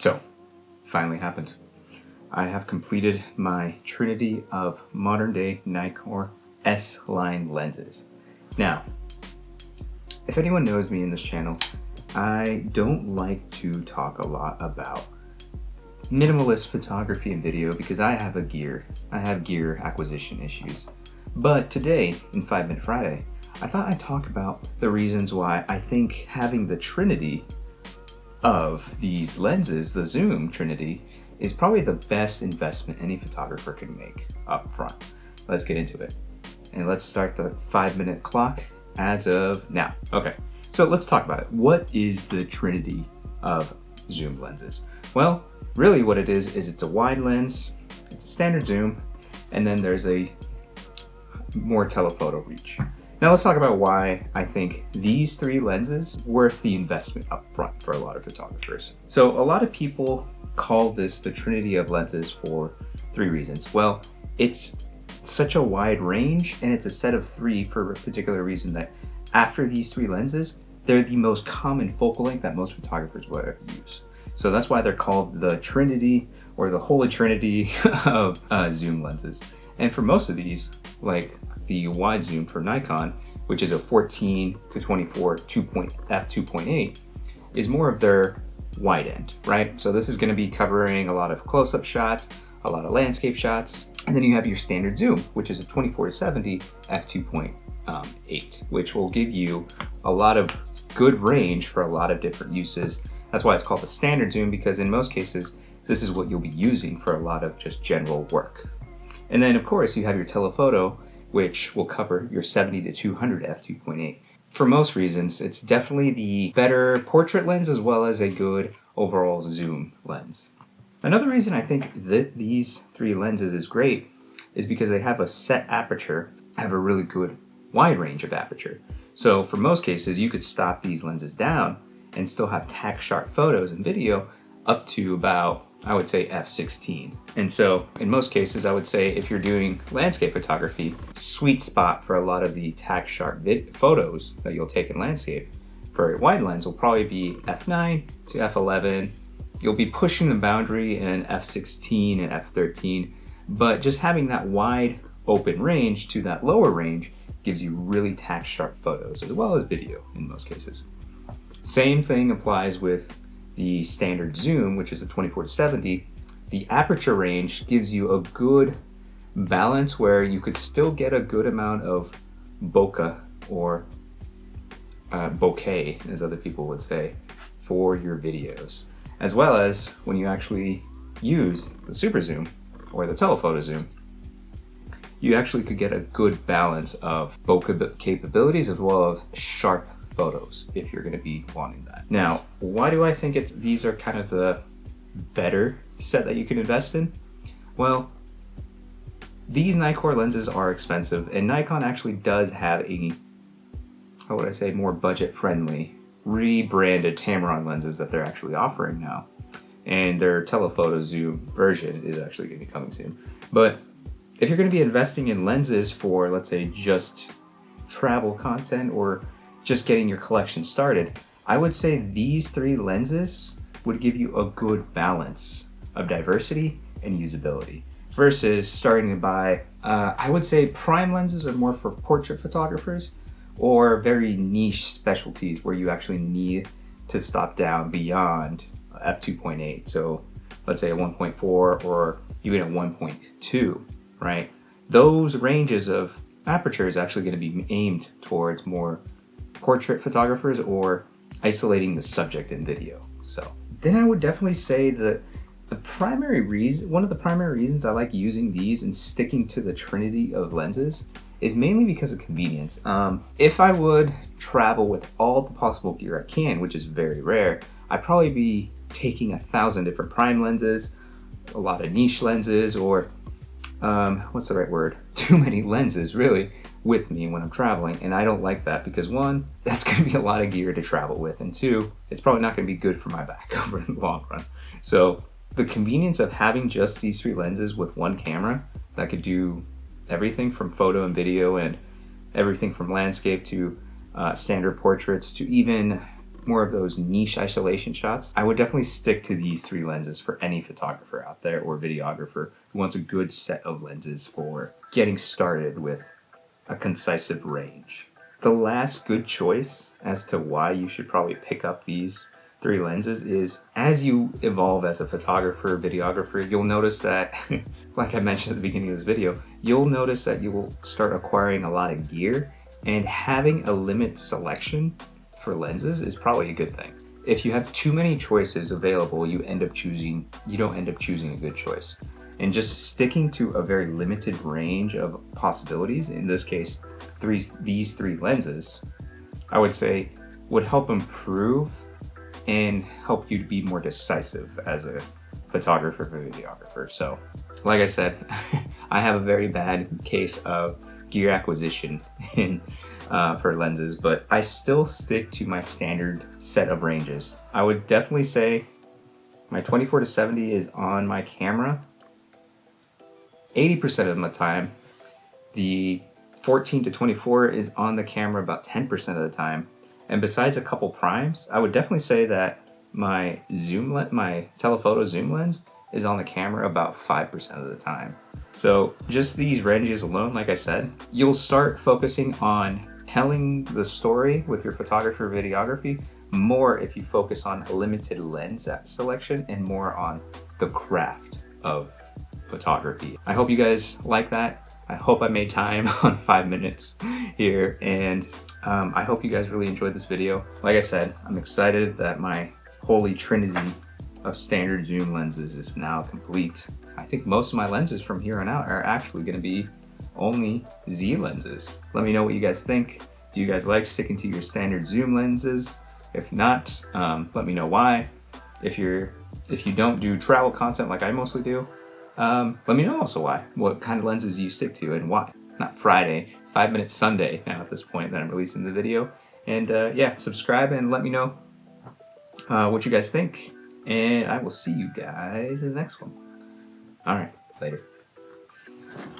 So, finally happened. I have completed my trinity of modern day Nikkor S-line lenses. Now, if anyone knows me in this channel, I don't like to talk a lot about minimalist photography and video because I have gear acquisition issues. But today, in 5 Minute Friday, I thought I'd talk about the reasons why I think having the trinity of these lenses, the zoom trinity, is probably the best investment any photographer can make up front. Let's get into it. And let's start the 5-minute clock as of now. Okay, so let's talk about it. What is the trinity of zoom lenses? Well, really what it is it's a wide lens, it's a standard zoom, and then there's a more telephoto reach. Now let's talk about why I think these three lenses worth the investment up front for a lot of photographers. So a lot of people call this the trinity of lenses for three reasons. Well, it's such a wide range and it's a set of three for a particular reason that after these three lenses, they're the most common focal length that most photographers will ever use. So that's why they're called the trinity or the holy trinity of zoom lenses. And for most of these, like the wide zoom for Nikon, which is a 14 to 24 f2.8, is more of their wide end, right? So this is going to be covering a lot of close-up shots, a lot of landscape shots, and then you have your standard zoom, which is a 24 to 70 f2.8, which will give you a lot of good range for a lot of different uses. That's why it's called the standard zoom, because in most cases, this is what you'll be using for a lot of just general work. And then of course you have your telephoto, which will cover your 70 to 200 f2.8. For most reasons, it's definitely the better portrait lens as well as a good overall zoom lens. Another reason I think that these three lenses is great is because they have a set aperture, have a really good wide range of aperture. So for most cases, you could stop these lenses down and still have tack sharp photos and video up to about, I would say, f16. And so in most cases, I would say if you're doing landscape photography, sweet spot for a lot of the tack sharp photos that you'll take in landscape for a wide lens will probably be f9 to f11. You'll be pushing the boundary in f16 and f13, but just having that wide open range to that lower range gives you really tack sharp photos as well as video in most cases. Same thing applies with the standard zoom, which is a 24 to 70. The aperture range gives you a good balance where you could still get a good amount of bokeh or bokeh, as other people would say, for your videos. As well as when you actually use the super zoom or the telephoto zoom, you actually could get a good balance of bokeh capabilities as well as sharp photos if you're going to be wanting that. Now, why do I think these are kind of the better set that you can invest in? Well, these Nikkor lenses are expensive, and Nikon actually does have a, how would I say, more budget-friendly, rebranded Tamron lenses that they're actually offering now. And their telephoto zoom version is actually going to be coming soon. But if you're going to be investing in lenses for, let's say, just travel content or just getting your collection started, I would say these three lenses would give you a good balance of diversity and usability versus starting to buy, I would say prime lenses are more for portrait photographers or very niche specialties where you actually need to stop down beyond f2.8. So let's say a 1.4 or even a 1.2, right? Those ranges of aperture is actually going to be aimed towards more portrait photographers or isolating the subject in video. So then I would definitely say that one of the primary reasons I like using these and sticking to the trinity of lenses is mainly because of convenience. If I would travel with all the possible gear I can, which is very rare, I'd probably be taking 1,000 different prime lenses, a lot of niche lenses, or what's the right word? Too many lenses really with me when I'm traveling, and I don't like that because one, that's going to be a lot of gear to travel with, and two, it's probably not going to be good for my back over in the long run. So the convenience of having just these three lenses with one camera that could do everything from photo and video and everything from landscape to standard portraits to even more of those niche isolation shots, I would definitely stick to these 3 lenses for any photographer out there or videographer who wants a good set of lenses for getting started with a concisive range. The last good choice as to why you should probably pick up these 3 lenses is as you evolve as a photographer, videographer, you'll notice that, like I mentioned at the beginning of this video, you'll notice that you will start acquiring a lot of gear, and having a limited selection for lenses is probably a good thing. If you have too many choices available, you don't end up choosing a good choice. And just sticking to a very limited range of possibilities, in this case, these 3 lenses, I would say would help improve and help you to be more decisive as a photographer or videographer. So, like I said, I have a very bad case of gear acquisition for lenses, but I still stick to my standard set of ranges. I would definitely say my 24-70 is on my camera 80% of the time. The 14-24 is on the camera about 10% of the time. And besides a couple primes, I would definitely say that my telephoto zoom lens is on the camera about 5% of the time. So just these ranges alone, like I said, you'll start focusing on telling the story with your photography or videography more if you focus on a limited lens selection and more on the craft of photography. I hope you guys like that. I hope I made time on 5 minutes here, and I hope you guys really enjoyed this video. Like I said, I'm excited that my holy trinity of standard zoom lenses is now complete. I think most of my lenses from here on out are actually going to be only Z lenses. Let me know what you guys think. Do you guys like sticking to your standard zoom lenses? If not, let me know why. If you don't do travel content like I mostly do, let me know also why. What kind of lenses do you stick to and why? Not Friday, 5 Minute Sunday now at this point that I'm releasing the video. And yeah, subscribe and let me know what you guys think. And I will see you guys in the next one. All right, later.